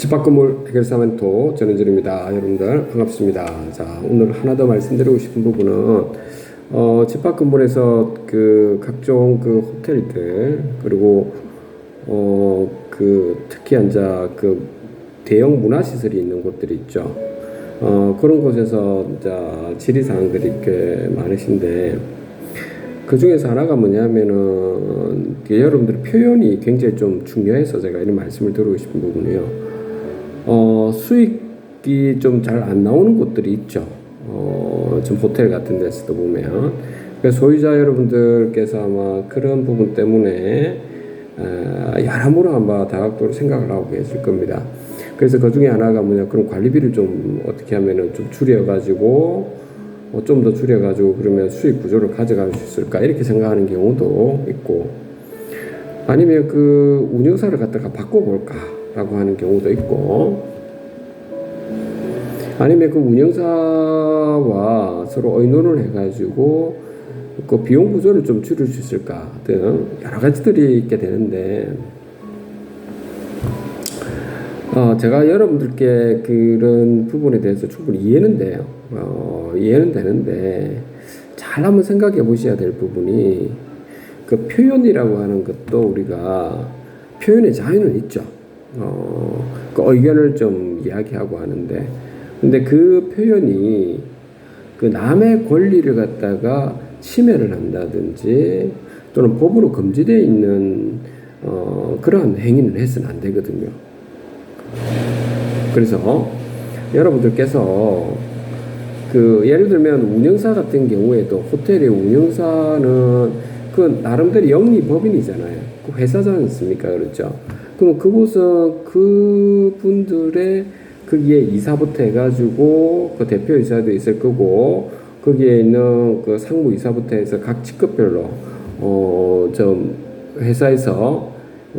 집합건물 해결사 멘토 전현진입니다. 여러분들 반갑습니다. 자, 오늘 하나 더 말씀드리고 싶은 부분은 집합건물에서 그 각종 그 호텔들 그리고 특히 이제 그 대형 문화시설이 있는 곳들이 있죠. 그런 곳에서 이제 질의사항들이 꽤 많으신데 그 중에서 하나가 뭐냐면은 여러분들의 표현이 굉장히 좀 중요해서 제가 이런 말씀을 드리고 싶은 부분이에요. 수익이 좀 잘 안 나오는 곳들이 있죠. 좀 호텔 같은 데서도 보면. 그래서 소유자 여러분들께서 아마 그런 부분 때문에 여러모로 아마 다각도로 생각을 하고 계실 겁니다. 그래서 그 중에 하나가 뭐냐, 그럼 관리비를 좀 어떻게 하면은 좀 줄여가지고, 좀 더 줄여가지고 그러면 수익 구조를 가져갈 수 있을까, 이렇게 생각하는 경우도 있고, 아니면 그 운영사를 갖다가 바꿔볼까라고 하는 경우도 있고, 아니면 그 운영사와 서로 의논을 해가지고 그 비용 구조를 좀 줄일 수 있을까 등 여러 가지들이 있게 되는데, 제가 여러분들께 그런 부분에 대해서 충분히 이해는 돼요. 이해는 되는데 잘 한번 생각해 보셔야 될 부분이, 그 표현이라고 하는 것도 우리가 표현의 자유는 있죠. 그 의견을 좀 이야기하고 하는데, 근데 그 표현이 그 남의 권리를 갖다가 침해를 한다든지 또는 법으로 금지되어 있는 그러한 행위는 해서는 안 되거든요. 그래서 여러분들께서 그 예를 들면 운영사 같은 경우에도, 호텔의 운영사는 그 나름대로 영리법인이잖아요. 그 회사지 않습니까? 그렇죠? 그럼 그곳은 그분들의 거기에 이사부터 해가지고 그 대표이사도 있을 거고, 거기에 있는 그 상무이사부터 해서 각 직급별로 좀 회사에서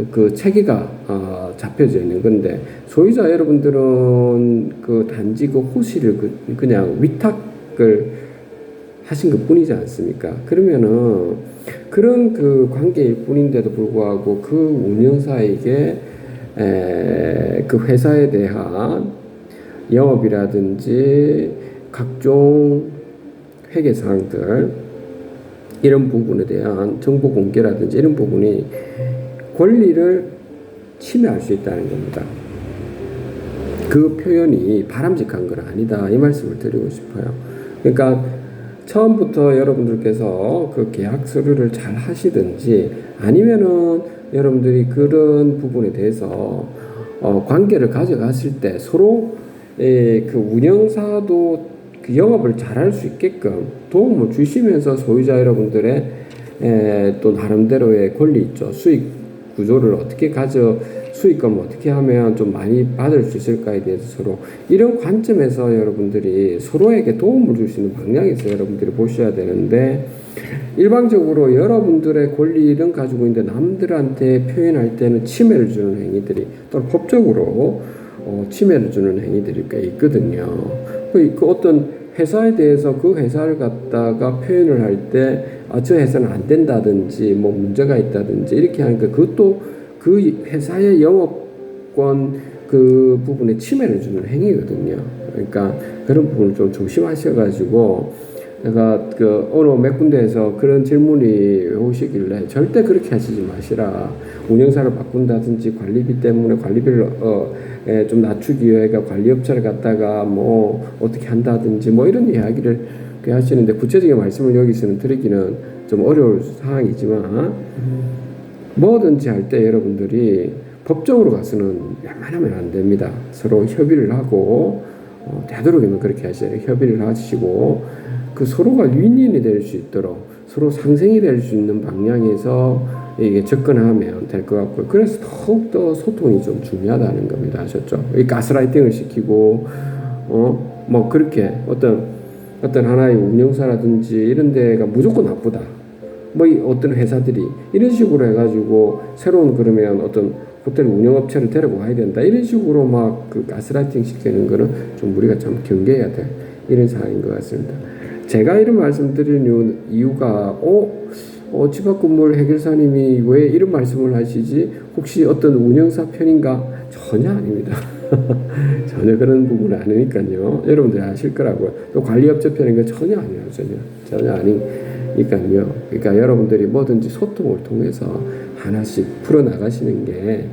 그 체계가 잡혀져 있는 건데, 소유자 여러분들은 그 단지 그 호실을 그냥 위탁을 하신 것 뿐이지 않습니까? 그러면은 그런 그 관계일 뿐인데도 불구하고 그 운영사에게 그 회사에 대한 영업이라든지 각종 회계사항들, 이런 부분에 대한 정보 공개라든지 이런 부분이 권리를 침해할 수 있다는 겁니다. 그 표현이 바람직한 건 아니다, 이 말씀을 드리고 싶어요. 그러니까 처음부터 여러분들께서 그 계약 서류를 잘 하시든지, 아니면은 여러분들이 그런 부분에 대해서 관계를 가져갔을 때 서로 그 운영사도 그 영업을 잘할 수 있게끔 도움을 주시면서 소유자 여러분들의 또 나름대로의 권리 있죠. 수익 구조를 어떻게 수익금을 어떻게 하면 좀 많이 받을 수 있을까에 대해서 서로 이런 관점에서 여러분들이 서로에게 도움을 줄 수 있는 방향에서 여러분들이 보셔야 되는데, 일반적으로 여러분들의 권리는 가지고 있는데 남들한테 표현할 때는 침해를 주는 행위들이, 또는 법적으로 침해를 주는 행위들이 꽤 있거든요. 그 어떤 회사에 대해서 그 회사를 갖다가 표현을 할 때 저 회사는 안 된다든지 뭐 문제가 있다든지 이렇게 하니까 그것도 그 회사의 영업권 그 부분에 침해를 주는 행위거든요. 그러니까 그런 부분을 좀 조심하셔가지고, 내가 그 어느 몇 군데에서 그런 질문이 오시길래 절대 그렇게 하시지 마시라. 운영사를 바꾼다든지 관리비 때문에 관리비를 좀 낮추기 위해 관리업체를 갖다가 뭐 어떻게 한다든지 뭐 이런 이야기를 하시는데, 구체적인 말씀을 여기서는 드리기는 좀 어려울 상황이지만, 뭐든지 할 때 여러분들이 법적으로 가서는 웬만하면 안 됩니다. 서로 협의를 하고, 되도록이면 그렇게 하셔야 돼요. 협의를 하시고 그 서로가 윈윈이 될 수 있도록, 서로 상생이 될 수 있는 방향에서 이게 접근하면 될 것 같고요. 그래서 더욱더 소통이 좀 중요하다는 겁니다. 아셨죠? 이 가스라이팅을 시키고 뭐 그렇게 어떤 하나의 운영사라든지 이런 데가 무조건 나쁘다, 뭐 어떤 회사들이 이런 식으로 해가지고 새로운, 그러면 어떤 호텔 운영업체를 데리고 와야 된다, 이런 식으로 막 그 가스라이팅 시키는 거는 좀 우리가 참 경계해야 될 이런 상황인 것 같습니다. 제가 이런 말씀드리는 이유가 집합건물 해결사님이 왜 이런 말씀을 하시지? 혹시 어떤 운영사 편인가? 전혀 아닙니다. 전혀 그런 부분은 아니니까요. 여러분들이 아실 거라고요. 또 관리업체 편인 거 전혀 아니에요. 전혀 아니니까요. 그러니까 여러분들이 뭐든지 소통을 통해서 하나씩 풀어나가시는 게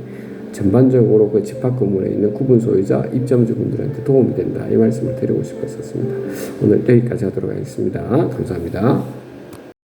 전반적으로 그 집합 건물에 있는 구분 소유자, 입점주분들한테 도움이 된다. 이 말씀을 드리고 싶었습니다. 오늘 여기까지 하도록 하겠습니다. 감사합니다.